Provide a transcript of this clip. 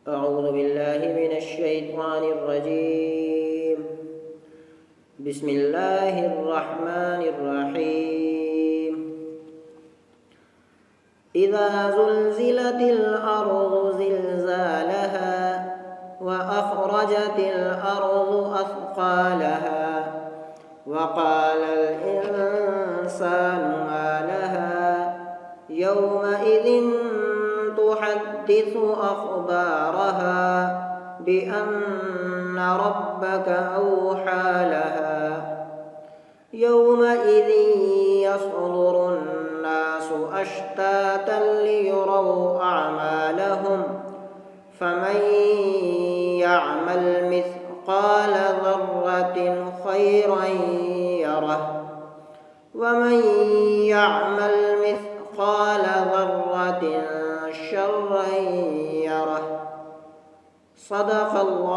أعوذ بالله من الشيطان الرجيم. بسم الله الرحمن الرحيم. إذا زلزلت الأرض زلزالها وأخرجت الأرض أثقالها وقال الإنسان ما لها يومئذ تحدث أخبارها بأن ربك أوحى لها يومئذ يصدر الناس أشتاتا ليروا أعمالهم فمن يعمل مثقال ذرة خيرا يره ومن يعمل مثقال ذرة شرا يره. صدق الله